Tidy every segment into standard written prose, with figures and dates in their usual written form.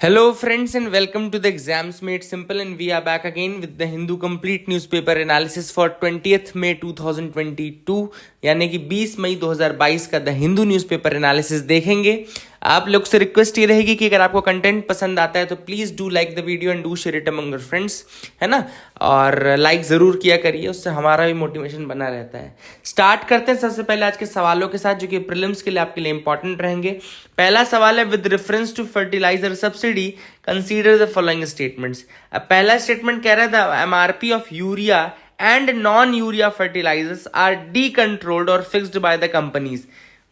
Hello, friends, and welcome to the Exams Made Simple. And we are back again with the Hindu Complete Newspaper Analysis for 20th May 2022, यानी कि 20 मई 2022 का the Hindu newspaper analysis देखेंगे। आप लोग से request ये रहेगी कि अगर आपको कंटेंट पसंद आता है तो please do like the video and do share it among your friends, है ना। और लाइक ज़रूर किया करिए, उससे हमारा भी मोटिवेशन बना रहता है। स्टार्ट करते हैं सबसे पहले आज के सवालों के साथ, जो कि प्रीलिम्स के लिए आपके लिए इंपॉर्टेंट रहेंगे। पहला सवाल है, with reference to fertiliser subsidy consider the following statements. अब पहला स्टेटमेंट कह रहा था MRP of urea and non urea fertilisers are decontrolled और फिक्स्ड बाय द कंपनीज।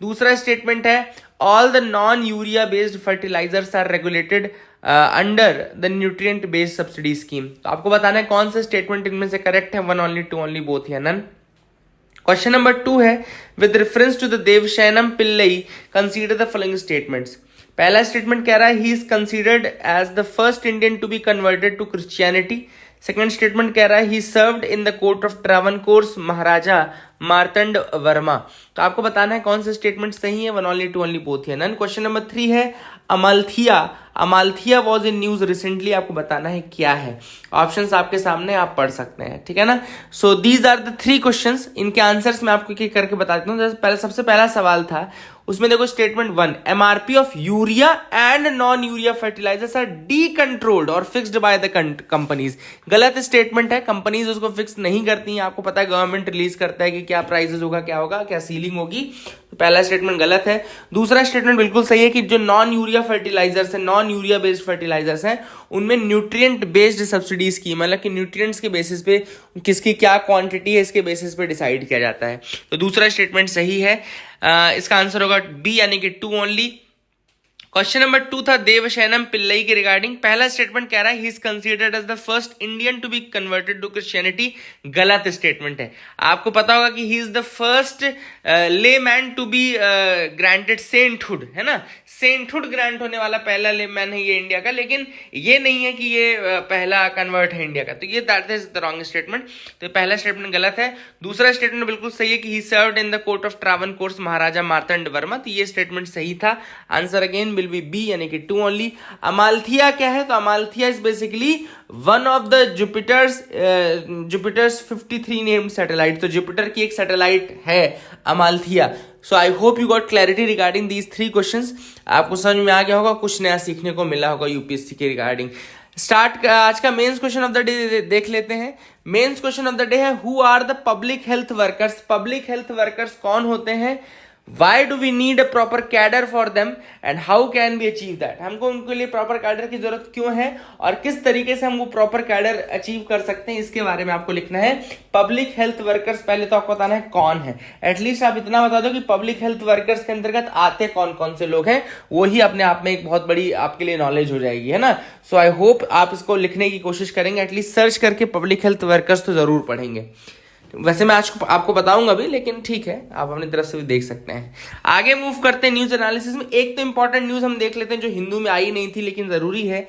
दूसरा स्टेटमेंट है, all the non urea based fertilisers are regulated under the nutrient based subsidy scheme. तो आपको बताना है कौन सा स्टेटमेंट इनमें से करेक्ट है, one only, two only, both या नन। क्वेश्चन नंबर 2 है, with reference to the Devasahayam Pillai consider the following statements. पहला स्टेटमेंट कह रहा है, he is considered as the first Indian to be converted to Christianity. Second statement कह रहा है, he served in the court of Travancore Maharaja Marthanda Varma. तो आपको बताना है कौन से स्टेटमेंट सही है, one only, two only, both है नन। क्वेश्चन नंबर 3 है, अमाल्थिया वॉज इन न्यूज रिसेंटली। आपको बताना है क्या है। ऑप्शंस आपके सामने, आप पढ़ सकते हैं, ठीक है ना। So these are the 3 questions. इनके आंसर्स मैं आपको एक करके बता देता हूँ। सबसे पहला सवाल था, उसमें देखो statement 1, MRP of urea and non urea fertilisers are decontrolled और फिक्स्ड बाय द कंपनीज। गलत स्टेटमेंट है, कंपनीज उसको फिक्स नहीं करती हैं। आपको पता है गवर्नमेंट रिलीज करता है कि क्या प्राइसेस होगा, क्या होगा, क्या सीलिंग होगी। तो पहला स्टेटमेंट गलत है। दूसरा स्टेटमेंट बिल्कुल सही है कि जो नॉन यूरिया फर्टिलाइजर्स है, नॉन यूरिया बेस्ड फर्टिलाइजर्स हैं, उनमें न्यूट्रिएंट बेस्ड सब्सिडी स्कीम, मतलब कि न्यूट्रिएंट्स के बेसिस पे किसकी क्या क्वांटिटी है, इसके बेसिस पे डिसाइड किया जाता है। तो दूसरा स्टेटमेंट सही है। इसका आंसर होगा बी, यानी कि 2 ओनली। क्वेश्चन नंबर 2 था देवशैनम पिल्लई के रिगार्डिंग। पहला स्टेटमेंट कह रहा है, he is considered as the first Indian to be converted to Christianity. गलत स्टेटमेंट है। आपको पता होगा कि he is the first layman to be granted sainthood, है ना। सेंटहुड ग्रांट होने वाला पहला लेमैन है ये इंडिया का, लेकिन ये नहीं है कि ये पहला कन्वर्ट है इंडिया का। तो ये that is the wrong statement. तो पहला स्टेटमेंट गलत है। दूसरा स्टेटमेंट बिल्कुल सही है कि he served in the court of Travancore Maharaja Marthanda Varma. तो ये स्टेटमेंट सही था। Answer again will be B, यानी कि 2 ओनली। अमाल्थिया क्या है? तो Amalthea is basically one of the Jupiter's 53 named satellite. तो जुपिटर की एक सैटेलाइट है Amalthea. So I hope you got clarity regarding these 3 questions. आपको समझ में आ गया होगा, कुछ नया सीखने को मिला होगा यूपीएससी के रिगार्डिंग। स्टार्ट आज का mains question of the day देख लेते हैं। Mains question of the day है, who are the public health workers. Public health workers कौन होते हैं? Why do we need a proper cadre for them and how can we achieve that? हमको उनके लिए प्रॉपर कैडर की जरूरत क्यों है और किस तरीके से हम वो प्रॉपर कैडर अचीव कर सकते हैं, इसके बारे में आपको लिखना है। पब्लिक हेल्थ वर्कर्स पहले तो आपको बताना है कौन है। एटलीस्ट आप इतना बता दो कि पब्लिक हेल्थ वर्कर्स के अंतर्गत आते कौन कौन से लोग हैं, वो ही अपने आप में एक बहुत बड़ी आपके लिए नॉलेज हो जाएगी, है ना। सो आई होप आप इसको लिखने की कोशिश करेंगे, एटलीस्ट सर्च करके पब्लिक हेल्थ वर्कर्स तो जरूर पढ़ेंगे। वैसे मैं आज आपको बताऊंगा भी, लेकिन ठीक है, आप अपनी तरफ से भी देख सकते हैं। आगे मूव करते हैं न्यूज एनालिसिस में। एक तो इंपॉर्टेंट न्यूज हम देख लेते हैं जो हिंदू में आई नहीं थी लेकिन जरूरी है।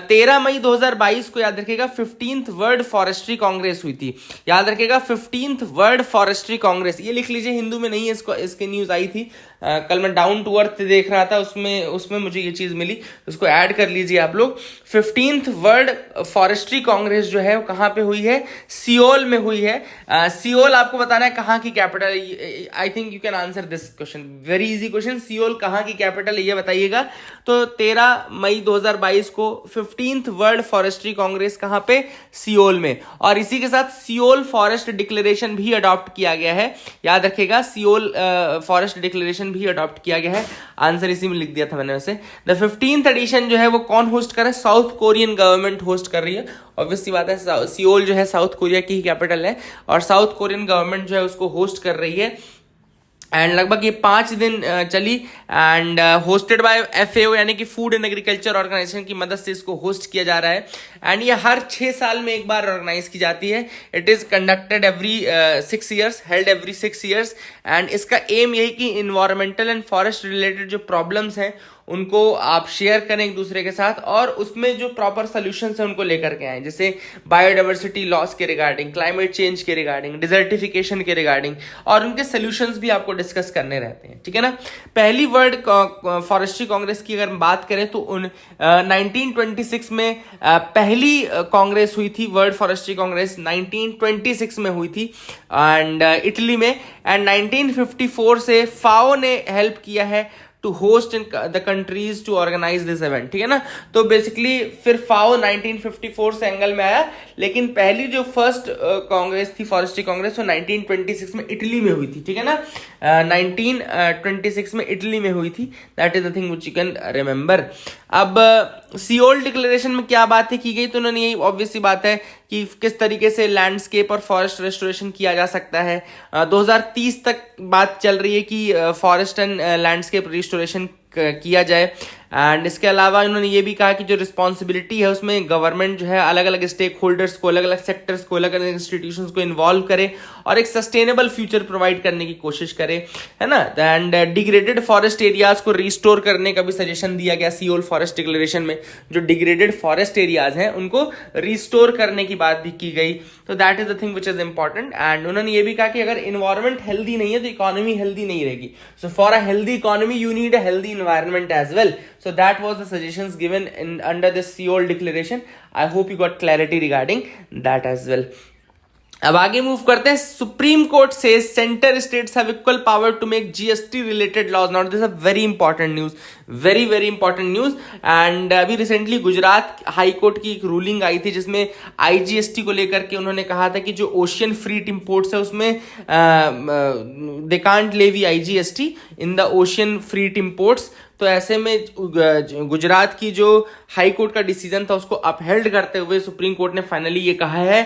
13 मई 2022 को याद रखिएगा 15th वर्ल्ड फॉरेस्ट्री कांग्रेस हुई थी। याद रखिएगा 15th वर्ल्ड फॉरेस्ट्री कांग्रेस, ये लिख लीजिए, हिंदू में नहीं है, इसकी न्यूज आई थी। कल मैं डाउन टू अर्थ देख रहा था, उसमें मुझे ये चीज मिली, उसको ऐड कर लीजिए आप लोग। 15th वर्ल्ड फॉरेस्ट्री कांग्रेस जो है वो कहाँ पे हुई है? सियोल में हुई है। सियोल आपको बताना है कहाँ की कैपिटल है। I think you can answer this question, very easy question. Seoul कहाँ की कैपिटल है ये बताइएगा। तो 13 मई 2022 को 15th वर्ल्ड फॉरेस्ट्री कांग्रेस कहाँ पे? सियोल में। और इसी के साथ सियोल फॉरेस्ट डिक्लेरेशन भी अडॉप्ट किया गया है। याद रखिएगा सियोल फॉरेस्ट डिक्लेरेशन भी अडॉप्ट किया गया है। आंसर इसी में लिख दिया था मैंने। वैसे द 15th एडिशन जो है वो कौन होस्ट कर रहा है? साउथ कोरियन गवर्नमेंट होस्ट कर रही है। ऑब्वियसली बात है, सियोल जो है साउथ कोरिया की ही कैपिटल है और साउथ कोरियन गवर्नमेंट जो है उसको होस्ट कर रही है। एंड लगभग ये 5 दिन चली एंड होस्टेड बाय FAO, यानी कि फूड एंड एग्रीकल्चर ऑर्गेनाइजेशन की मदद से इसको होस्ट किया जा रहा है। एंड ये हर 6 साल में एक बार ऑर्गेनाइज की जाती है। It is conducted every 6 years, held every 6 years. And इसका एम यही कि इन्वायरमेंटल एंड फॉरेस्ट रिलेटेड जो प्रॉब्लम्स हैं उनको आप शेयर करें एक दूसरे के साथ, और उसमें जो प्रॉपर सोल्यूशन है उनको लेकर के आए, जैसे बायोडाइवर्सिटी लॉस के रिगार्डिंग, क्लाइमेट चेंज के रिगार्डिंग, डिजर्टिफिकेशन के रिगार्डिंग, और उनके सोल्यूशंस भी आपको डिस्कस करने रहते हैं, ठीक है ना। पहली वर्ल्ड फॉरेस्ट्री कांग्रेस की अगर बात करें तो 1926 में पहली कांग्रेस हुई थी, वर्ल्ड फॉरेस्ट्री कांग्रेस 1926 में हुई थी एंड इटली में, एंड 1954 से फाओ ने हेल्प किया है to host in the countries to organise this event, ठीक है ना। तो बेसिकली फिर फाओ 1954 से एंगल में आया, लेकिन पहली जो फर्स्ट कांग्रेस थी फॉरेस्ट्री कांग्रेस वो 1926 में इटली में हुई थी, ठीक है ना। 1926 में इटली में हुई थी, that is the thing which you can remember. अब सियोल डिक्लेरेशन में क्या बातें की गई, तो उन्होंने यही ऑब्वियस सी बात है कि किस तरीके से लैंडस्केप और फॉरेस्ट रेस्टोरेशन किया जा सकता है। 2030 तक बात चल रही है कि फॉरेस्ट एंड लैंडस्केप रिस्टोरेशन किया जाए, एंड इसके अलावा उन्होंने ये भी कहा कि जो रिस्पॉन्सिबिलिटी है उसमें गवर्नमेंट जो है अलग अलग स्टेक होल्डर्स को, अलग अलग सेक्टर्स को, अलग अलग इंस्टीट्यूशंस को इन्वॉल्व करे और एक सस्टेनेबल फ्यूचर प्रोवाइड करने की कोशिश करे, है ना। एंड डिग्रेडेड फॉरेस्ट एरियाज को रिस्टोर करने का भी सजेशन दिया गया सियोल फॉरेस्ट डिक्लेरेशन में। जो डिग्रेडेड फॉरेस्ट एरियाज हैं उनको रिस्टोर करने की बात भी की गई, तो that is the thing which is important. And उन्होंने ये भी कहा कि अगर इन्वायरमेंट हेल्दी नहीं है तो इकोनॉमी हेल्दी नहीं रहेगी, so for a healthy economy you need a healthy environment as well. So that was the suggestions given under the Seoul declaration. I hope you got clarity regarding that as well. अब आगे move करते हैं। Supreme Court से centre states have equal power to make GST related laws. Not this a very important news, very very important news. And अभी recently Gujarat High Court की एक ruling आई थी जिसमें आईजीएसटी को लेकर के उन्होंने कहा था कि जो ओशियन फ्रीट इंपोर्ट्स है उसमें they can't levy IGST in the ocean freight imports. तो ऐसे में गुजरात की जो हाई कोर्ट का डिसीजन था उसको अपहेल्ड करते हुए सुप्रीम कोर्ट ने फाइनली ये कहा है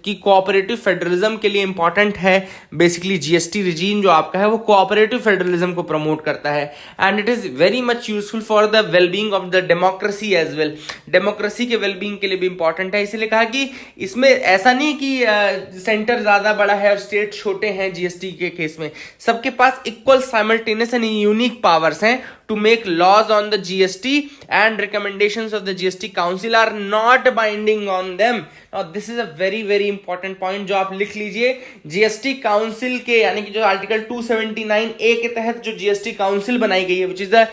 कि कोऑपरेटिव फेडरलिज्म के लिए इंपॉर्टेंट है। बेसिकली जीएसटी रिजीम जो आपका है वो कोऑपरेटिव फेडरलिज्म को प्रमोट करता है, and it is very much useful for the wellbeing of the democracy as well. Democracy के वेलबींग के लिए भी इंपॉर्टेंट है, इसलिए कहा कि इसमें ऐसा नहीं कि सेंटर ज्यादा बड़ा है और स्टेट छोटे हैं। जीएसटी के केस में सबके पास equal simultaneous and unique powers हैं to make laws on the GST, and recommendations of the GST Council are not binding on them. Now this is a very very important point जो आप लिख लीजिए। GST Council के यानी कि जो article 279A के तहत जो GST Council बनाई गई है, which is a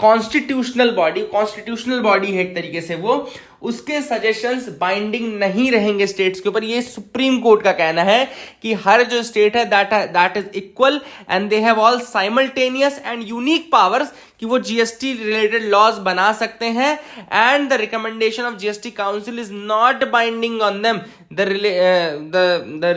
constitutional body है एक तरीके से, वो उसके सजेशंस बाइंडिंग नहीं रहेंगे स्टेट्स के ऊपर। ये सुप्रीम कोर्ट का कहना है कि हर जो स्टेट है that is equal and they have all simultaneous and unique powers कि वो जीएसटी रिलेटेड लॉज बना सकते हैं, and the recommendation of GST council is not binding on them. The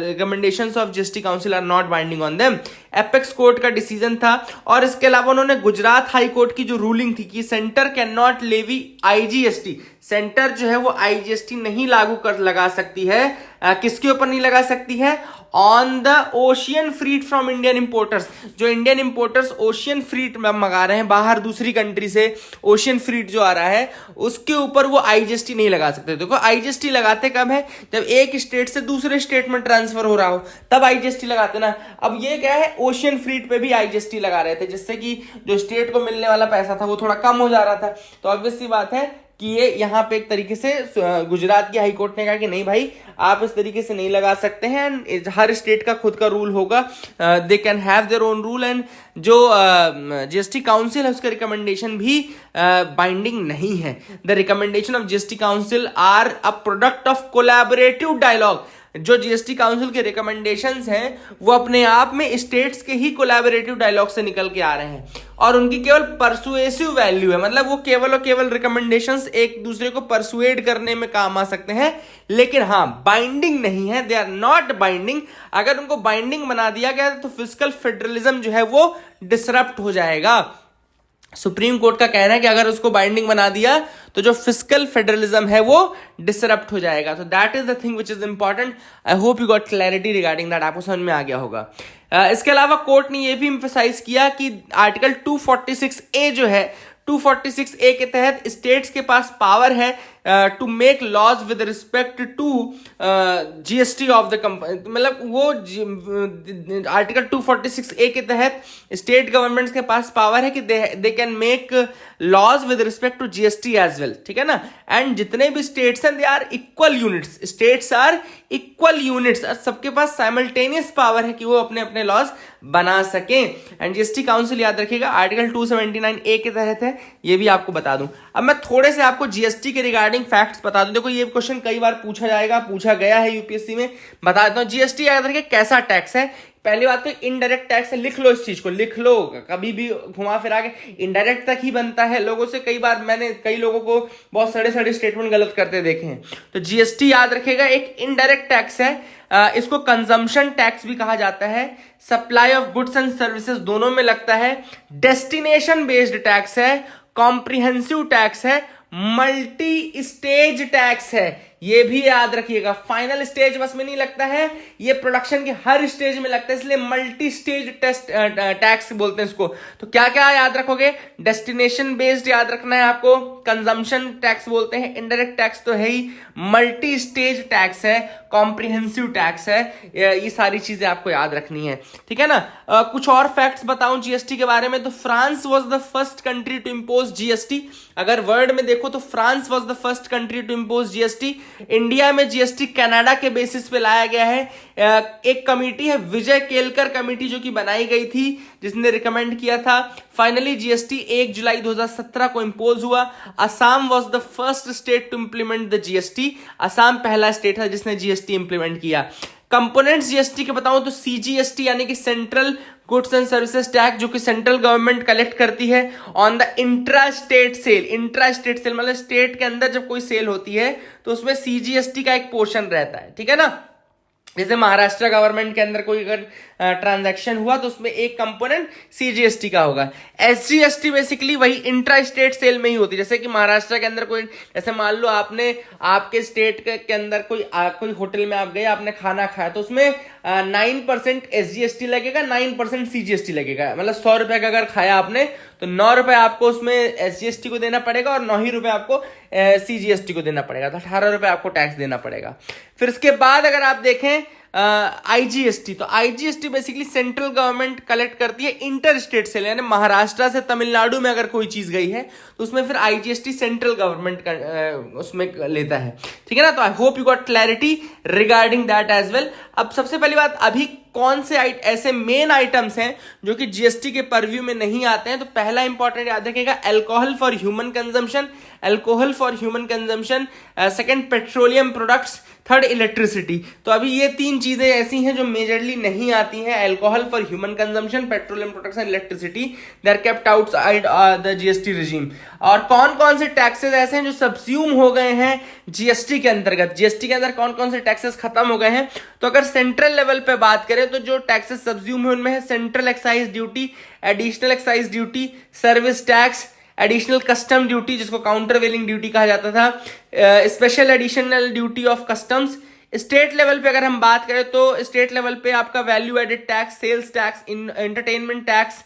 recommendations of GST council are not binding on them. Apex court का decision था, और इसके अलावा उन्होंने गुजरात हाई कोर्ट की जो रूलिंग थी कि centre can not levy IGST, centre जो है वो आईजीएसटी नहीं लगा सकती है। किसके ऊपर नहीं लगा सकती है? On the ocean freight from Indian importers. जो इंडियन इंपोर्टर्स ओशियन फ्रीट मंगा रहे हैं बाहर दूसरी कंट्री से, ओशियन फ्रीट जो आ रहा है उसके ऊपर वो आईजीएसटी नहीं लगा सकते। देखो आईजीएसटी लगाते कब है? जब एक स्टेट से दूसरे स्टेट में ट्रांसफर हो रहा हो तब आईजीएसटी लगाते ना। अब ये क्या है, ओशियन फ्रीट पे भी आईजीएसटी लगा रहे थे, जिससे कि जो स्टेट को मिलने वाला पैसा था वो थोड़ा कम हो जा रहा था। तो ऑब्वियस सी बात है कि ये यहाँ पे एक तरीके से गुजरात की हाई कोर्ट ने कहा कि नहीं भाई, आप इस तरीके से नहीं लगा सकते हैं, हर स्टेट का खुद का रूल होगा, they can have their own rule. And जो जीएसटी काउंसिल है उसका रिकमेंडेशन भी बाइंडिंग नहीं है। The recommendation of GST council are a product of collaborative dialogue. जो जीएसटी काउंसिल के रिकमेंडेशंस हैं वो अपने आप में स्टेट्स के ही कोलैबोरेटिव डायलॉग से निकल के आ रहे हैं, और उनकी केवल परसुएसिव वैल्यू है। मतलब वो केवल और केवल रिकमेंडेशंस एक दूसरे को परसुएड करने में काम आ सकते हैं, लेकिन हाँ बाइंडिंग नहीं है, दे आर नॉट बाइंडिंग। अगर उनको बाइंडिंग बना दिया गया तो फिस्कल फेडरलिज्म जो है वो डिसरप्ट हो जाएगा। सुप्रीम कोर्ट का कहना है कि अगर उसको बाइंडिंग बना दिया तो जो फिस्कल फेडरलिज्म है वो डिसरप्ट हो जाएगा। तो that is the thing which is important. I hope you got clarity regarding that, आपको समझ में आ गया होगा। इसके अलावा कोर्ट ने ये भी एम्फसाइज किया कि आर्टिकल 246A जो है, 246A के तहत स्टेट्स के पास पावर है to make laws with respect to GST of the company, मतलब वो आर्टिकल 246A के तहत स्टेट गवर्नमेंट्स के पास पावर है कि they can make laws with respect to GST as well, ठीक है ना। एंड जितने भी स्टेट्स हैं they are equal units, states are equal units, सबके पास साइमल्टेनियस पावर है कि वो अपने अपने लॉज बना सकें। एंड जीएसटी काउंसिल याद रखिएगा आर्टिकल 279A के तहत है, ये भी आपको बता दूं। अब मैं थोड़े से आपको जीएसटी के रिगार्डिंग फैक्ट्स बता दूं। देखो ये क्वेश्चन कई बार पूछा जाएगा, पूछा गया है यूपीएससी में, बता देता हूं। जीएसटी याद रखिए कैसा टैक्स है। पहली बात तो इनडायरेक्ट टैक्स है, लिख लो इस चीज को, लिख लो, कभी भी घुमा फिरा के इनडायरेक्ट तक ही बनता है। लोगों से कई बार मैंने कई लोगों को बहुत सड़े सड़े स्टेटमेंट गलत करते देखे हैं। तो जीएसटी याद रखिएगा एक इनडायरेक्ट टैक्स है, इसको कंजम्पशन टैक्स भी कहा जाता है, supply of goods and services दोनों में लगता है, डेस्टिनेशन बेस्ड टैक्स है, कॉम्प्रिहेंसिव टैक्स है, मल्टी स्टेज टैक्स है, ये भी याद रखिएगा। फाइनल स्टेज बस में नहीं लगता है, ये प्रोडक्शन के हर स्टेज में लगता है, इसलिए मल्टी स्टेज टैक्स बोलते हैं इसको। तो क्या क्या याद रखोगे, डेस्टिनेशन बेस्ड याद रखना है आपको, कंजम्पशन टैक्स बोलते हैं, इनडायरेक्ट टैक्स तो है ही, मल्टी स्टेज टैक्स है, कॉम्प्रिहेंसिव टैक्स है, ये सारी चीजें आपको याद रखनी है, ठीक है ना। कुछ और फैक्ट्स बताऊं जीएसटी के बारे में, तो France was the first country to impose GST. अगर वर्ल्ड में देखो तो France was the first country to impose GST. India में जीएसटी कनाडा के बेसिस पे लाया गया है। एक कमेटी है विजय केलकर कमेटी जो कि बनाई गई थी, जिसने रिकमेंड किया था। फाइनली जीएसटी 1 जुलाई 2017 को इंपोज हुआ। Assam was the first state to implement the GST. Assam पहला स्टेट है जिसने जीएसटी इंप्लीमेंट किया। कंपोनेंट्स जीएसटी के बताऊं तो सीजीएसटी यानी कि central goods and services tax, जो कि सेंट्रल गवर्नमेंट कलेक्ट करती है on the intra state sale. Intra state sale मतलब स्टेट के अंदर जब कोई सेल होती है तो उसमें सीजीएसटी का एक पोर्शन रहता है, ठीक है ना। जैसे महाराष्ट्र गवर्नमेंट के अंदर कोई अगर ट्रांजैक्शन हुआ तो उसमें एक कंपोनेंट सीजीएसटी का होगा। एसजीएसटी बेसिकली वही इंट्रा स्टेट सेल में ही होती है। जैसे कि महाराष्ट्र के अंदर कोई, जैसे मान लो आपने आपके स्टेट के अंदर कोई होटल में आप गए, आपने खाना खाया, तो उसमें 9% एसजीएसटी लगेगा, 9% सीजीएसटी लगेगा। मतलब 100 रुपए का अगर खाया आपने तो 9 रुपए आपको उसमें एसजीएसटी को देना पड़ेगा और 9 ही रुपए आपको सीजीएसटी को देना पड़ेगा, तो 18 रुपए आपको टैक्स देना पड़ेगा। फिर इसके बाद अगर आप देखें आईजीएसटी, तो IGST basically central government collect करती है इंटर स्टेट सेल, यानी महाराष्ट्र से तमिलनाडु में अगर कोई चीज गई है तो उसमें फिर आईजीएसटी सेंट्रल गवर्नमेंट उसमें लेता है, ठीक है ना। तो I hope you got clarity regarding that as well. अब सबसे पहली बात, अभी कौन से ऐसे मेन आइटम्स हैं जो कि जीएसटी के परव्यू में नहीं आते हैं। तो पहला इंपॉर्टेंट याद रखिएगा, alcohol for human consumption, alcohol for human consumption. Second petroleum products, third electricity. तो अभी ये तीन चीजें ऐसी हैं जो मेजरली नहीं आती हैं, alcohol for human consumption, petroleum products and electricity, they are kept outside the GST regime. और कौन कौन से टैक्सेस ऐसे हैं जो सब्स्यूम हो गए हैं जीएसटी के अंतर्गत, जीएसटी के अंदर कौन कौन से टैक्सेस खत्म हो गए हैं। तो अगर सेंट्रल लेवल पे बात करें तो जो टैक्सेस सब्स्यूम है उनमें है central excise duty, additional excise duty, service tax, additional custom duty जिसको काउंटर वेलिंग ड्यूटी कहा जाता था, special additional duty of customs. State level पे अगर हम बात करें तो स्टेट लेवल पे आपका value added tax, sales tax, entertainment tax,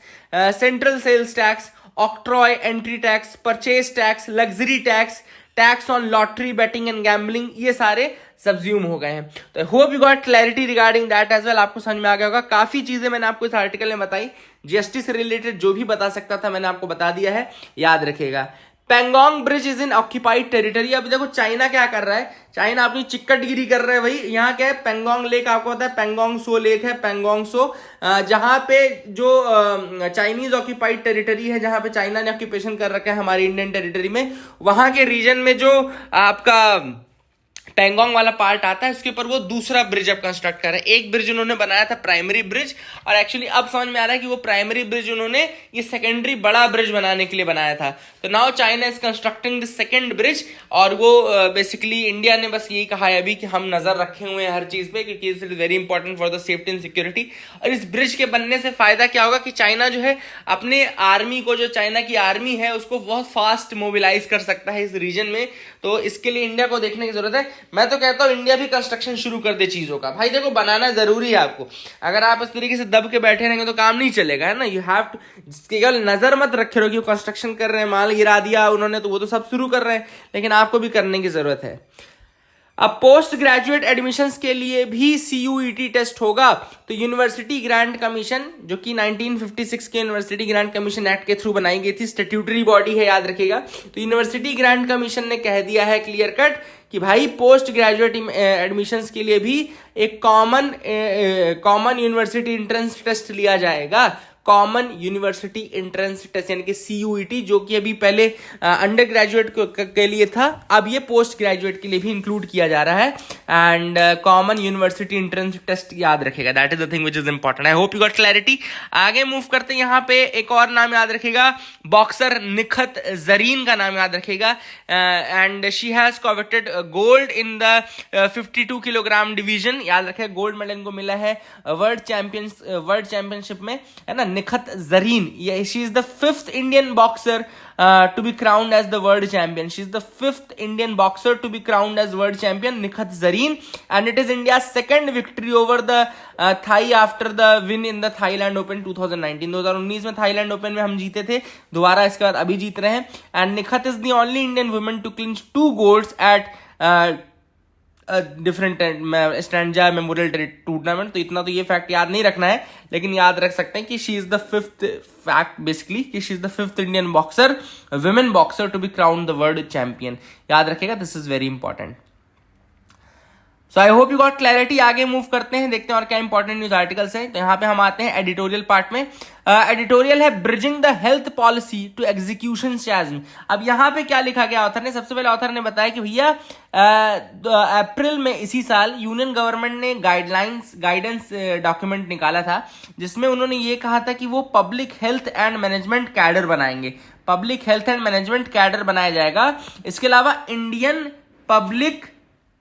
central sales tax, octroi entry tax, purchase tax, luxury tax, tax on lottery, betting and gambling, ये सारे सब्ज्यूम हो गए हैं। तो hope you got clarity regarding that as well. आपको समझ में आ गया होगा। काफी चीजें मैंने आपको इस आर्टिकल में बताई, जीएसटी से रिलेटेड जो भी बता सकता था मैंने आपको बता दिया है, याद रखिएगा। Pangong bridge is in occupied territory. अभी देखो चाइना क्या कर रहा है, चाइना अपनी चिक्कटगिरी कर रहा है भाई। यहाँ क्या है, पेंगोंग लेक आपको पता है, पेंगोंग सो लेक है, पेंगोंग सो, जहां पे जो चाइनीज ऑक्यूपाइड टेरिटरी है, जहां पे चाइना ने ऑक्यूपेशन कर रखा है हमारी इंडियन टेरिटरी में, वहां के रीजन में जो आपका पेंगोंग वाला पार्ट आता है उसके ऊपर वो दूसरा ब्रिज अब कंस्ट्रक्ट कर रहे हैं। एक ब्रिज उन्होंने बनाया था प्राइमरी ब्रिज, और एक्चुअली अब समझ में आ रहा है कि वो प्राइमरी ब्रिज उन्होंने ये सेकेंडरी बड़ा ब्रिज बनाने के लिए बनाया था। तो now China is constructing the second bridge, और वो बेसिकली इंडिया ने बस यही कहा है अभी कि हम नजर रखे हुए हैं हर चीज पे, क्योंकि it is very important for the safety and security. और इस ब्रिज के बनने से फायदा क्या होगा कि चाइना जो है अपने आर्मी को, जो चाइना की आर्मी है उसको बहुत फास्ट मोबिलाइज कर सकता है इस रीजन में। तो इसके लिए इंडिया को देखने की जरूरत है मैं तो कहता हूँ इंडिया भी कंस्ट्रक्शन शुरू कर दे चीजों का। भाई देखो, बनाना जरूरी है आपको। अगर आप इस तरीके से दब के बैठे रहेंगे तो काम नहीं चलेगा, है ना। यू हैव टू, केवल नजर मत रखे रहो कि वो कंस्ट्रक्शन कर रहे हैं, माल गिरा दिया उन्होंने तो वो तो सब शुरू कर रहे हैं, लेकिन आपको भी करने की जरूरत है। अब पोस्ट ग्रेजुएट एडमिशंस के लिए भी CUET टेस्ट होगा। तो यूनिवर्सिटी ग्रांट कमीशन, जो कि 1956 के यूनिवर्सिटी ग्रांट कमीशन एक्ट के थ्रू बनाई गई थी, स्टैट्यूटरी बॉडी है, याद रखिएगा। तो यूनिवर्सिटी ग्रांट कमीशन ने कह दिया है क्लियर कट कि भाई पोस्ट ग्रेजुएट एडमिशंस के लिए भी एक कॉमन यूनिवर्सिटी एंट्रेंस टेस्ट लिया जाएगा। कॉमन यूनिवर्सिटी एंट्रेंस टेस्ट यानी कि CUET, जो कि अभी पहले अंडर ग्रेजुएट के लिए था, अब ये पोस्ट ग्रेजुएट के लिए भी इंक्लूड किया जा रहा है। And common university entrance test याद रखेगा, that is the thing which is important. I hope you got clarity. आगे मूव करते हैं, यहाँ पे एक और नाम याद रखेगा, बॉक्सर निखत जरीन का नाम याद रखेगा। And she has coveted gold in the 52 kilogram division, याद रखेगा, गोल्ड मेडल इनको मिला है वर्ल्ड चैंपियनशिप में, है ना। Nikhat Zareen, she is the 5th Indian boxer to be crowned as the world champion. She is the 5th Indian boxer to be crowned as world champion, Nikhat Zareen, and it is India's second victory over the Thai after the win in the Thailand Open 2019. 2019 में Thailand Open में हम जीते थे, दोबारा इसके बाद अभी जीत रहे हैं। And Nikhat is the only Indian woman to clinch 2 golds at different stanza memorial tournament. तो इतना तो ये फैक्ट याद नहीं रखना है, लेकिन याद रख सकते हैं कि she is the 5th fact basically, कि she is the 5th Indian boxer, women boxer to be crowned the world champion. याद रखेगा, this is very important. So I hope you got clarity. आगे मूव करते हैं, देखते हैं और क्या इंपॉर्टेंट न्यूज आर्टिकल्स है। तो यहाँ पे हम आते हैं एडिटोरियल पार्ट में। एडिटोरियल है bridging the health policy to execution chasm. अब यहाँ पे क्या लिखा गया ऑथर ने? सबसे पहले ऑथर ने बताया कि भैया अप्रैल में इसी साल यूनियन गवर्नमेंट ने गाइडेंस डॉक्यूमेंट निकाला था, जिसमें उन्होंने ये कहा था कि वो public health and management cadre बनाएंगे। Public health and management cadre बनाया जाएगा। इसके अलावा इंडियन पब्लिक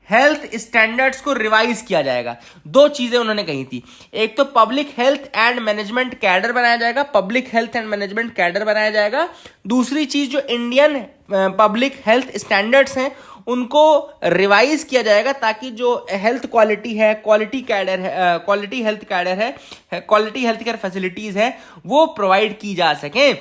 हेल्थ स्टैंडर्ड्स को रिवाइज किया जाएगा। 2 चीजें उन्होंने कही थी, एक तो public health and management cadre बनाया जाएगा, public health and management cadre बनाया जाएगा। दूसरी चीज, जो इंडियन पब्लिक हेल्थ स्टैंडर्ड्स हैं उनको रिवाइज किया जाएगा, ताकि जो हेल्थ क्वालिटी है, क्वालिटी हेल्थ कैडर है, क्वालिटी हेल्थ केयर फैसिलिटीज है, वो प्रोवाइड की जा सके।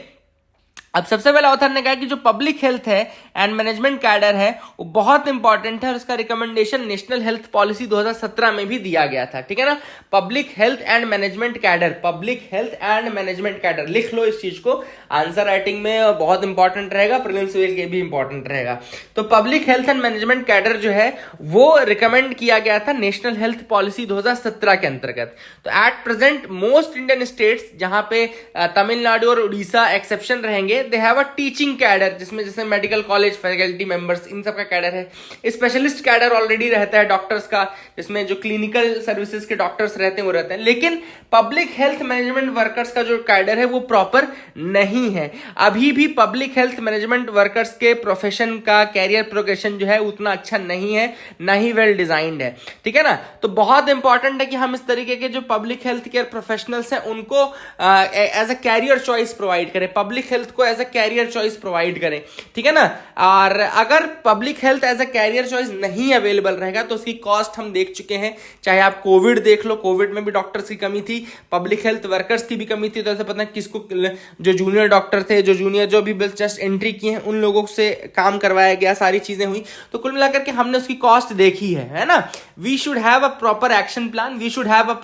अब सबसे पहले ऑथर ने कहा कि जो पब्लिक हेल्थ है एंड मैनेजमेंट कैडर है वो बहुत इंपॉर्टेंट है, और उसका रिकमेंडेशन नेशनल हेल्थ पॉलिसी 2017 में भी दिया गया था, ठीक है ना। Public health and management cadre, public health and management cadre, लिख लो इस चीज को, आंसर राइटिंग में बहुत इंपॉर्टेंट रहेगा, प्रीलिम्स के भी इंपॉर्टेंट रहेगा। तो public health and management cadre जो है वो रिकमेंड किया गया था नेशनल हेल्थ पॉलिसी 2017 के अंतर्गत। तो at present most Indian states, जहां पे तमिलनाडु और उड़ीसा एक्सेप्शन रहेंगे, they have a teaching cadre, जिसमें जैसे मेडिकल कॉलेज फैकल्टी मेंबर्स, इन सब का कैडर है। स्पेशलिस्ट कैडर ऑलरेडी रहता है डॉक्टर्स का, जिसमें जो क्लिनिकल सर्विसेज के डॉक्टर्स रहते हैं वो रहते हैं, लेकिन पब्लिक हेल्थ मैनेजमेंट वर्कर्स का जो कैडर है वो प्रॉपर नहीं है। अभी भी पब्लिक हेल्थ मैनेजमेंट वर्कर्स के प्रोफेशन का कैरियर प्रोग्रेशन जो है उतना अच्छा नहीं है, ना ही वेल डिजाइंड है, ठीक है ना। तो बहुत इंपॉर्टेंट है कि हम इस तरीके के जो पब्लिक हेल्थ केयर प्रोफेशनल्स हैं उनको as a career choice provide करें, पब्लिक हेल्थ को as a career choice provide करें, ठीक है ना। और अगर public health as a career choice नहीं अवेलेबल रहेगा तो उसकी कॉस्ट हम देख चुके हैं। चाहे आप कोविड देख लो, कोविड में भी डॉक्टर्स की कमी थी, पब्लिक हेल्थ वर्कर्स की भी कमी थी। तो ऐसे पता है किसको, जो जूनियर डॉक्टर थे, जो भी जस्ट एंट्री किए हैं, उन लोगों से काम करवाया गया, सारी चीजें हुई। तो कुल मिलाकर के हमने उसकी कॉस्ट देखी है ना। We should have a proper action plan, we should have a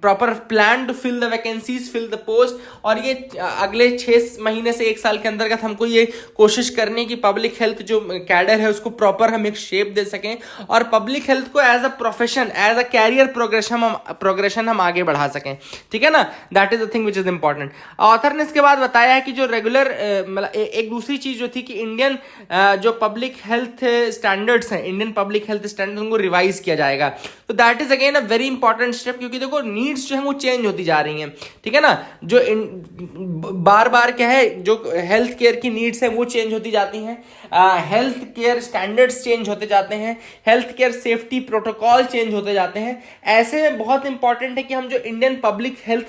proper plan to fill the vacancies, fill the post. और ये अगले 6 महीने से 1 साल के अंतर्गत हमको ये कोशिश करनी कि पब्लिक हेल्थ जो कैडर है उसको प्रॉपर हम एक शेप दे सकें, और पब्लिक हेल्थ को as a profession, as a career progression हम आगे बढ़ा सकें, ठीक है ना। That is the thing which is important. Author ने इसके बाद बताया है कि जो रेगुलर एक दूसरी चीज जो थी कि इंडियन जो पब्लिक हेल्थ स्टैंडर्ड्स हैं, इंडियन पब्लिक हेल्थ स्टैंडर्ड्स, उनको रिवाइज किया जाएगा। तो that is again a very important step, क्योंकि देखो नीड्स जो है वो चेंज होती जा रही हैं, ठीक है ना। जो बार बार क्या है, जो हेल्थ केयर की नीड्स है वो चेंज होती जाती हैं, हेल्थ केयर स्टैंडर्ड्स चेंज होते जाते हैं, health care safety protocol change होते जाते हैं। ऐसे में बहुत इंपॉर्टेंट है कि हम जो इंडियन पब्लिक हेल्थ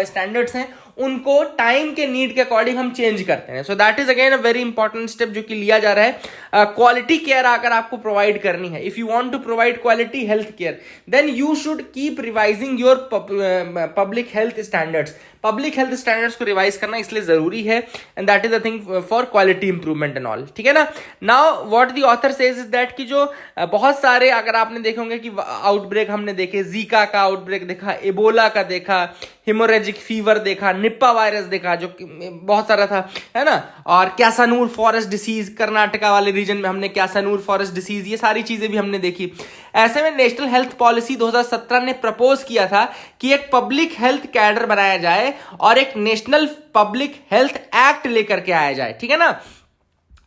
स्टैंडर्ड्स हैं उनको टाइम के नीड के अकॉर्डिंग हम चेंज करते हैं। So that is again a very important step जो कि लिया जा रहा है क्वालिटी केयर अगर आपको प्रोवाइड करनी है, if you want to provide quality health care, then you should keep revising your public health standards. Public health standards को रिवाइज करना इसलिए जरूरी है, and that is the thing for quality improvement and all, ठीक है ना। Now what the author says is that कि जो बहुत सारे अगर आपने देखे होंगे कि आउटब्रेक हमने देखे, जीका का आउटब्रेक देखा, एबोला का देखा, हिमोरेजिक फीवर देखा, निप्पा वायरस देखा जो बहुत सारा था, है ना, और कैसानूर फॉरेस्ट डिसीज, कर्नाटका वाले रीजन में हमने कैसानूर फॉरेस्ट डिसीज, ये सारी चीजें भी हमने देखी। ऐसे में नेशनल हेल्थ पॉलिसी 2017 ने प्रपोज किया था कि एक पब्लिक हेल्थ कैडर बनाया जाए और एक नेशनल पब्लिक हेल्थ एक्ट लेकर के आया जाए, ठीक है ना।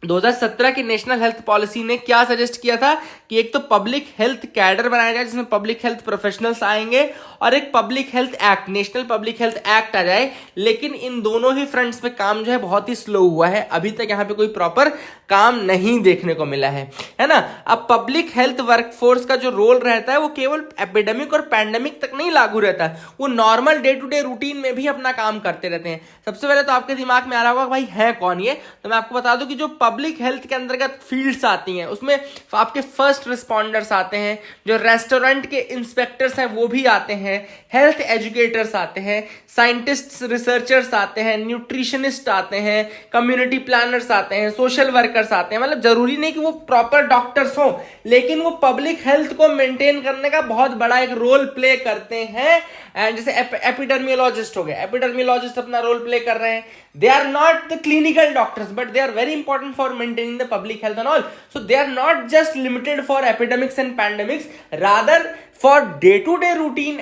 2017 की नेशनल हेल्थ पॉलिसी ने क्या सजेस्ट किया था कि एक तो पब्लिक हेल्थ कैडर बनाया जाए जिसमें पब्लिक हेल्थ प्रोफेशनल्स आएंगे, और एक public health act, national public health act आ जाए। लेकिन इन दोनों ही फ्रंट्स पे काम जो है बहुत ही स्लो हुआ है, अभी तक यहाँ पे कोई प्रॉपर काम नहीं देखने को मिला है ना। अब पब्लिक हेल्थ वर्कफोर्स का जो रोल रहता है वो केवल एपिडेमिक और पैंडेमिक तक नहीं लागू रहता, वो normal day to day routine में भी अपना काम करते रहते हैं। सबसे पहले तो आपके दिमाग में आ रहा होगा भाई है कौन ये, तो मैं आपको बता दूं कि जो पब्लिक हेल्थ के अंतर्गत फील्ड्स आती हैं उसमें आपके फर्स्ट रिस्पॉन्डर्स आते हैं, जो रेस्टोरेंट के इंस्पेक्टर्स हैं वो भी आते हैं, हेल्थ एजुकेटर्स आते हैं, साइंटिस्ट्स रिसर्चर्स आते हैं, न्यूट्रिशनिस्ट आते हैं, कम्युनिटी प्लानर्स आते हैं, सोशल वर्कर्स आते हैं। मतलब जरूरी नहीं कि वो प्रॉपर डॉक्टर्स हो, लेकिन वो पब्लिक हेल्थ को मेंटेन करने का बहुत बड़ा एक रोल प्ले करते हैं। एंड जैसे एपिडर्मियोलॉजिस्ट हो गए, एपिडर्मियोलॉजिस्ट अपना रोल प्ले कर रहे हैं, they are not the clinical doctors but they are very important for maintaining the public health and all, so they are not just limited for epidemics and pandemics, rather for day to day routine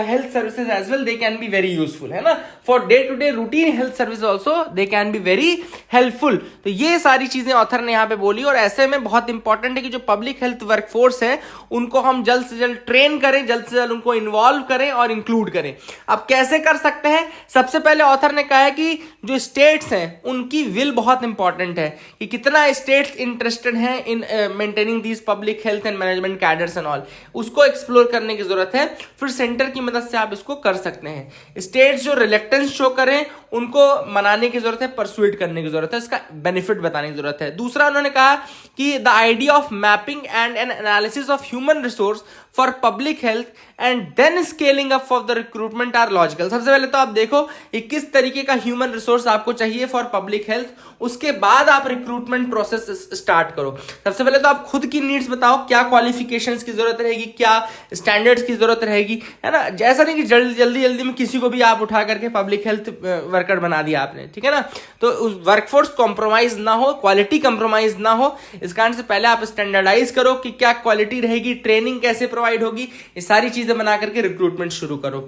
health services as well they can be very useful, है ना। for day to day routine health services also they can be very helpful। तो ये सारी चीजें author ने यहाँ पे बोली, और ऐसे में बहुत इंपॉर्टेंट है कि जो पब्लिक हेल्थ वर्कफोर्स है उनको हम जल्द से जल्द ट्रेन करें, जल्द से जल्द उनको इन्वॉल्व करें और इंक्लूड करें। अब कैसे कर सकते हैं, सबसे पहले ऑथर ने कहा है कि जो स्टेट्स हैं उनकी विल बहुत इंपॉर्टेंट है, कि कितना स्टेट्स इंटरेस्टेड हैं in maintaining these public health and management cadres and all, उसको एक्सप्लोर करने की जरूरत है। फिर सेंटर की मदद से आप इसको कर सकते हैं। स्टेट्स जो रिलेक्टेंस शो करें उनको मनाने की जरूरत है, परसुएट करने की जरूरत है, इसका बेनिफिट बताने की जरूरत है। दूसरा उन्होंने कहा कि the idea of mapping and an analysis of human resource for public health and then scaling up for the recruitment are logical. सबसे पहले तो आप देखो कि किस तरीके का ह्यूमन रिसोर्स आपको चाहिए फॉर पब्लिक हेल्थ, उसके बाद आप रिक्रूटमेंट प्रोसेस स्टार्ट करो। सबसे पहले तो आप खुद की नीड्स बताओ, क्या क्वालिफिकेशंस की जरूरत रहेगी, क्या स्टैंडर्ड्स की जरूरत रहेगी, है ना। जैसा नहीं कि जल्दी में किसी को भी आप उठा करके पब्लिक हेल्थ वर्कर बना दिया आपने, ठीक है ना। तो वर्कफोर्स कॉम्प्रोमाइज ना हो, क्वालिटी कॉम्प्रोमाइज ना हो, इस कारण से पहले आप स्टैंडर्डाइज करो कि क्या क्वालिटी रहेगी, ट्रेनिंग कैसे प्रोवाइड होगी, ये सारी चीजें बना करके रिक्रूटमेंट शुरू करो।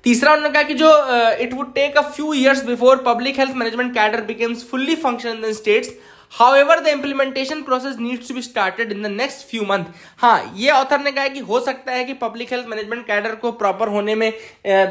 तीसरा उन्होंने कहा कि जो it would take a few years before public health management cadre becomes fully functional in states, however the implementation process needs to be started in the next few months। हाँ, ये ऑथर ने कहा है कि हो सकता है कि पब्लिक हेल्थ मैनेजमेंट कैडर को प्रॉपर होने में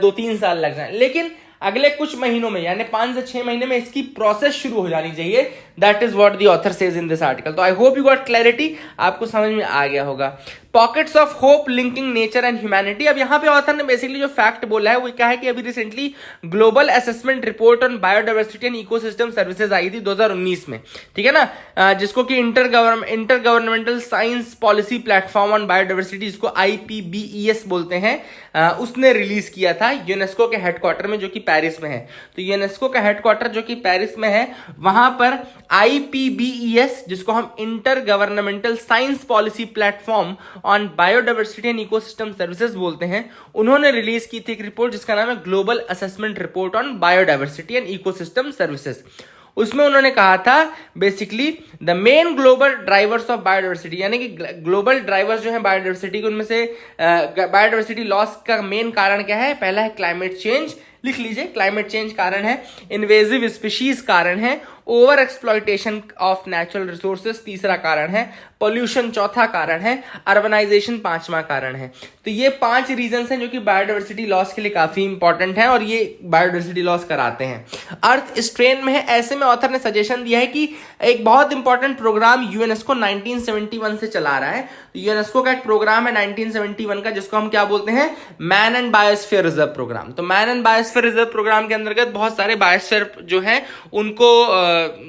2-3 साल लग जाए, लेकिन अगले कुछ महीनों में यानी 5 से 6 महीने में इसकी प्रोसेस शुरू हो जानी चाहिए। That is what the author says in this article. तो I hope you got clarity, आपको समझ में आ गया होगा। Pockets of hope linking nature and humanity. अब यहाँ पे ऑथर ने बेसिकली जो फैक्ट बोला है वो क्या है कि अभी recently global assessment report on biodiversity and ecosystem services I थी 2019 में, ठीक है ना, जिसको कि inter governmental science policy platform on biodiversity, जिसको IPBES बोलते हैं, उसने रिलीज किया था यूनेस्को के हेडक्वार्टर में जो कि पेरिस में है। तो यूनेस्को का हेडक्वार्टर जो कि पेरिस में है, वहां पर IPBES, जिसको हम inter governmental science policy platform on biodiversity and ecosystem services बोलते हैं, उन्होंने रिलीज की थी एक रिपोर्ट जिसका नाम है global assessment report on biodiversity and ecosystem services. उसमें उन्होंने कहा था basically the main global drivers of biodiversity, यानी कि ग्लोबल ड्राइवर्स जो है बायोडाइवर्सिटी के, उनमें से बायोडाइवर्सिटी लॉस का मेन कारण क्या है। पहला है क्लाइमेट चेंज, लिख लीजिए, क्लाइमेट चेंज कारण है। इन्वेजिव स्पीशीज कारण है। Over exploitation of natural resources तीसरा कारण है। पोल्यूशन चौथा कारण है, अर्बनाइजेशन पांचवा कारण है। तो ये 5 रीजंस हैं जो कि बायोडाइवर्सिटी लॉस के लिए काफी इंपॉर्टेंट है और ये बायोडाइवर्सिटी लॉस कराते हैं। अर्थ स्ट्रेन में है, ऐसे में ऑथर ने सजेशन दिया है कि एक बहुत इंपॉर्टेंट प्रोग्राम यूनेस्को 1971 से चला रहा है। तो यूनेस्को का एक प्रोग्राम है 1971 का, जिसको हम क्या बोलते हैं, man and biosphere reserve programme. तो man and biosphere reserve programme के अंतर्गत बहुत सारे बायोस्फीयर जो है उनको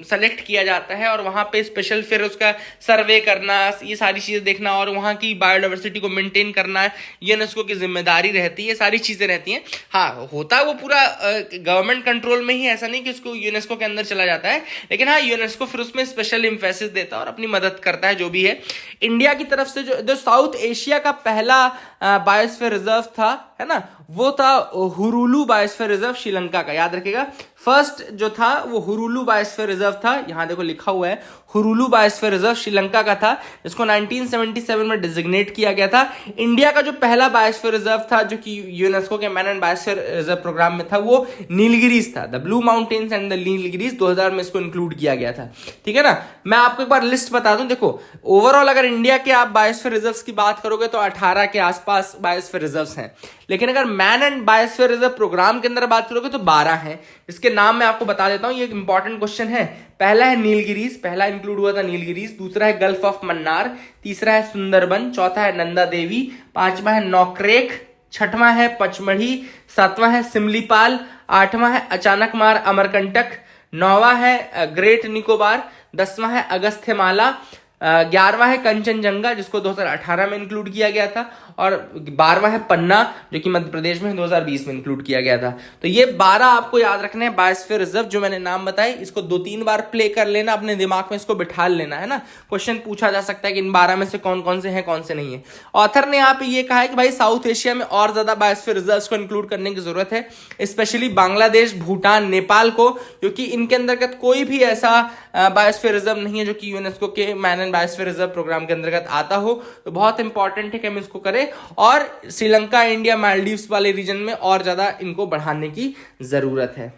सेलेक्ट किया जाता है और वहां पे स्पेशल फिर उसका सर्वे करना, ये सारी चीजें देखना और वहां की बायोडाइवर्सिटी को मेंटेन करना यूनेस्को की जिम्मेदारी रहती है, सारी चीजें रहती हैं। हाँ, होता वो पूरा गवर्नमेंट कंट्रोल में ही, ऐसा नहीं कि उसको यूनेस्को के अंदर चला जाता है, लेकिन हाँ यूनेस्को फिर उसमें स्पेशल इंफेसिस देता है और अपनी मदद करता है जो भी है। इंडिया की तरफ से जो साउथ एशिया का पहला बायोस्फीयर रिजर्व था, है ना, वो था हुरुलू बायोस्फीयर रिजर्व श्रीलंका का, याद रखिएगा। फर्स्ट जो था वो हुरुलू बायोस्फीयर रिजर्व था, यहां देखो लिखा हुआ है हुरुलू बायोस्फीयर रिजर्व श्रीलंका का था, जिसको 1977 में डिजिग्नेट किया गया था। इंडिया का जो पहला बायोस्फीयर रिजर्व था जो कि यूनेस्को के man and biosphere reserve programme में था, वो नीलगिरीज था, the blue mountains and the Nilgiris. 2000 में इसको इंक्लूड किया गया था, ठीक है ना। मैं आपको एक बार लिस्ट बता दूं, देखो ओवरऑल अगर इंडिया के आप बायोस्फीयर रिजर्व्स की बात करोगे तो 18 के आसपास बायोस्फीयर रिजर्व्स हैं, लेकिन अगर man and biosphere reserve programme के अंदर बात करोगे तो 12 हैं। इसके नाम मैं आपको बता देता हूं, ये एक इंपॉर्टेंट क्वेश्चन है। पहला है नीलगिरीज, पहला इंक्लूड हुआ था नीलगिरीज। दूसरा है गल्फ ऑफ मन्नार, तीसरा है सुंदरबन, चौथा है नंदा देवी, पांचवा है नौक्रेक, छठवां है पचमढ़ी, सातवां है सिमलीपाल, आठवां है अचानकमार अमरकंटक, नौवां है ग्रेट निकोबार, 10वां है अगस्त्यमाला, 11वां है कंचनजंगा जिसको 2018 में इंक्लूड किया गया था, और 12वां है पन्ना जो कि मध्य प्रदेश में 2020 में इंक्लूड किया गया था। तो ये 12 आपको याद रखने हैं बायोस्फीयर रिजर्व जो मैंने नाम बताए। इसको 2-3 बार प्ले कर लेना, अपने दिमाग में इसको बिठा लेना, है ना। क्वेश्चन पूछा जा सकता है कि इन 12 में से कौन कौन से हैं, कौन से नहीं है। ऑथर ने यहाँ पे ये कहा है कि भाई साउथ एशिया में और ज्यादा बायोस्फीयर रिजर्व को इंक्लूड करने की जरूरत है, स्पेशली बांग्लादेश, भूटान, नेपाल को, क्योंकि इनके अंतर्गत कोई भी ऐसा बायोस्फीयर रिजर्व नहीं है जो कि यूनेस्को के man and biosphere reserve programme के अंतर्गत आता हो। तो बहुत इंपॉर्टेंट है कि हम इसको करें, और श्रीलंका, इंडिया, मालदीव्स वाले रीजन में और ज्यादा इनको बढ़ाने की जरूरत है।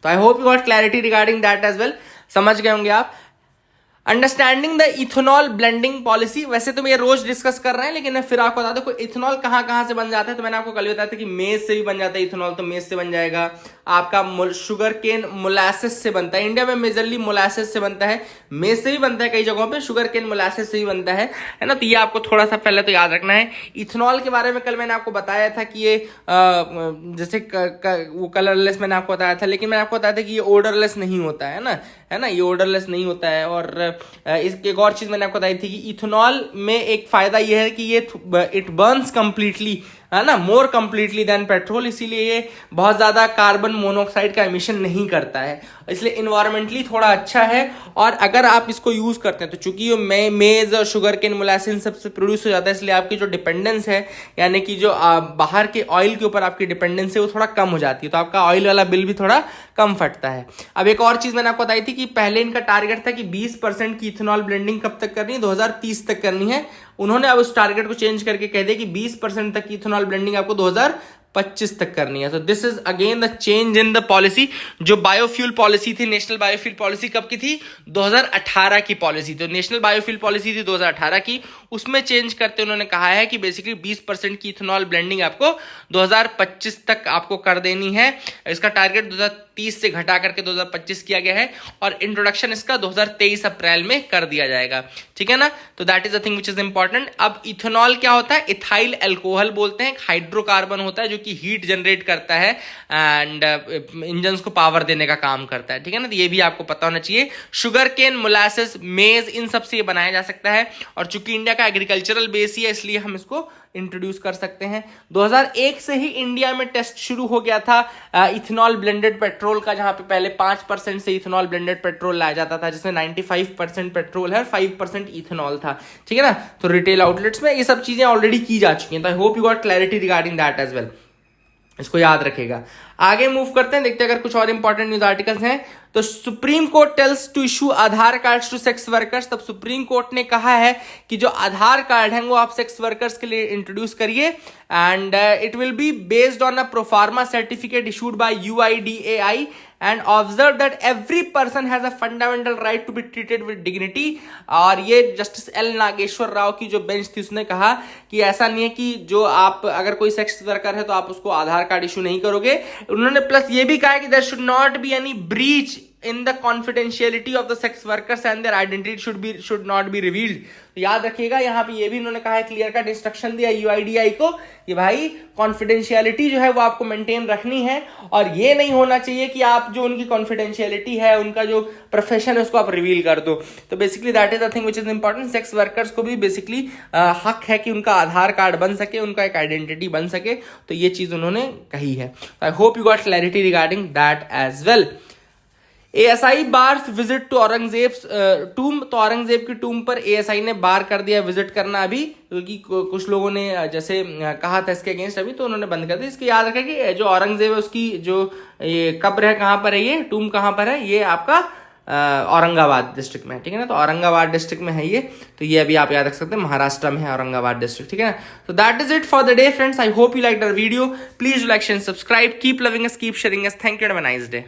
तो I hope you got clarity regarding that as well. समझ गए होंगे आप। Understanding the ethanol blending policy, वैसे तो ये रोज डिस्कस कर रहे हैं, लेकिन मैं फिर आपको बता दूं इथेनॉल कहां से बन जाता है। तो मैंने आपको कल बताया था कि मेज से भी बन जाता है इथेनॉल, तो मेज से बन जाएगा। आपका शुगर केन मोलासेस से बनता है, इंडिया में मेजरली मोलासेस से बनता है, मेज से भी बनता है कई जगहों पे, शुगर केन मोलासेस से भी बनता है ना। तो ये आपको थोड़ा सा पहले तो याद रखना है। इथेनॉल के बारे में कल मैंने आपको बताया था कि ये जैसे वो कलरलेस मैंने आपको बताया था, लेकिन मैंने आपको बताया था कि ये ओडरलेस नहीं होता है ना, ये ओडरलेस नहीं होता है। और इसकी एक और चीज मैंने आपको बताई थी कि इथेनॉल में एक फायदा यह है कि ये इट बर्न्स कंप्लीटली, है ना, मोर कंप्लीटली देन पेट्रोल, इसीलिए ये बहुत ज्यादा कार्बन मोनोऑक्साइड का एमिशन नहीं करता है, इसलिए इन्वायरमेंटली थोड़ा अच्छा है। और अगर आप इसको यूज करते हैं तो चूंकि ये मेज और शुगर केन मोलासिस सबसे प्रोड्यूस हो जाता है, इसलिए आपकी जो डिपेंडेंस है, यानी कि जो बाहर के ऑयल के ऊपर आपकी डिपेंडेंस है, वो थोड़ा कम हो जाती है। तो आपका ऑयल वाला बिल भी थोड़ा कम फटता है। अब एक और चीज मैंने आपको बताई थी कि पहले इनका टारगेट था कि 20% की इथेनॉल ब्लेंडिंग कब तक करनी है, 2030 तक करनी है। उन्होंने अब उस टारगेट को चेंज करके कह दिया कि 20% तक की इथेनॉल ब्लेंडिंग आपको 2025 तक करनी है। तो this is again the change in the policy. जो बायोफ्यूल पॉलिसी थी, नेशनल बायोफ्यूल पॉलिसी कब की थी, 2018 की पॉलिसी। तो नेशनल बायोफ्यूल पॉलिसी थी 2018 की, उसमें चेंज करते उन्होंने कहा है कि बेसिकली 20% की इथेनॉल ब्लेंडिंग आपको 2025 तक आपको कर देनी है। इसका टारगेट 2030 से घटा करके 2025 किया गया है, और इंट्रोडक्शन इसका 2023 अप्रैल में कर दिया जाएगा, ठीक है ना। तो that is the thing which is important. अब इथेनॉल क्या होता है, इथाइल अल्कोहल बोलते हैं, हाइड्रोकार्बन होता है जो कि हीट जनरेट करता है एंड इंजन को पावर देने का काम करता है, ठीक है ना। तो ये भी आपको पता होना चाहिए। शुगर केन, मोलासेस, मेज, इन सब से ये बनाया जा सकता है, और चूंकि इंडिया का एग्रीकल्चरल बेस ही है, इसलिए हम इसको इंट्रोड्यूस कर सकते हैं। 2001 से ही इंडिया में टेस्ट शुरू हो गया था इथेनॉल ब्लेंडेड पेट्रोल का, जहां पे पहले 5% से इथेनॉल ब्लेंडेड पेट्रोल लाया जाता था, जिसमें 95% पेट्रोल है और 5% इथेनॉल था, ठीक है ना। तो रिटेल आउटलेट्स में ये सब चीजें ऑलरेडी की जा चुकी हैं। तो I hope you got clarity regarding that as well. इसको याद रखेगा। आगे मूव करते हैं, देखते हैं अगर कुछ और इंपॉर्टेंट न्यूज आर्टिकल्स हैं। तो supreme court tells to issue Aadhaar cards to sex workers. तब सुप्रीम कोर्ट ने कहा है कि जो आधार कार्ड है वो आप सेक्स वर्कर्स के लिए इंट्रोड्यूस करिए, and it will be based on a proforma certificate issued by UIDAI and observe that every person has a fundamental right to be treated with dignity. और ये जस्टिस एल नागेश्वर राव की जो bench थी उसने कहा कि ऐसा नहीं है कि जो आप अगर कोई सेक्स वर्कर है तो आप उसको आधार कार्ड इशू नहीं करोगे। उन्होंने प्लस ये भी कहा कि there should not be any breach in the confidentiality of the sex workers and their identity should not be revealed। तो याद रखिएगा, यहाँ पे ये भी उन्होंने कहा है, क्लियर कट इंस्ट्रक्शन दिया यूआईडीआई को कि भाई कॉन्फिडेंशियलिटी जो है वो आपको मेंटेन रखनी है और ये नहीं होना चाहिए कि आप जो उनकी कॉन्फिडेंशियलिटी है, उनका जो प्रोफेशन है उसको आप रिवील कर दो। तो basically that is the thing which is important. Sex workers को भी बेसिकली हक है कि उनका आधार कार्ड बन सके, उनका एक आइडेंटिटी बन सके। तो ये चीज उन्होंने कही है। I hope you got clarity regarding that as well. ASI bars visit to Aurangzeb tomb. तो औरंगजेब की टूम पर एएसआई ने बार कर दिया विजिट करना अभी, क्योंकि कुछ लोगों ने जैसे कहा था इसके अगेंस्ट, अभी तो उन्होंने बंद कर दिया। इसको याद रखें कि जो औरंगजेब है उसकी जो ये कब्र है, कहाँ पर है, ये टूम कहाँ पर है, ये आपका औरंगाबाद डिस्ट्रिक्ट में है, ठीक है ना। तो औरंगाबाद डिस्ट्रिक्ट में है ये, तो ये अभी आप याद रख सकते हैं, महाराष्ट्र में है औरंगाबाद डिस्ट्रिक्ट, ठीक है ना। तो that is it for the day friends. I hope you like the video. Please like share subscribe, keep loving us, keep sharing us. Thank you and have a nice day.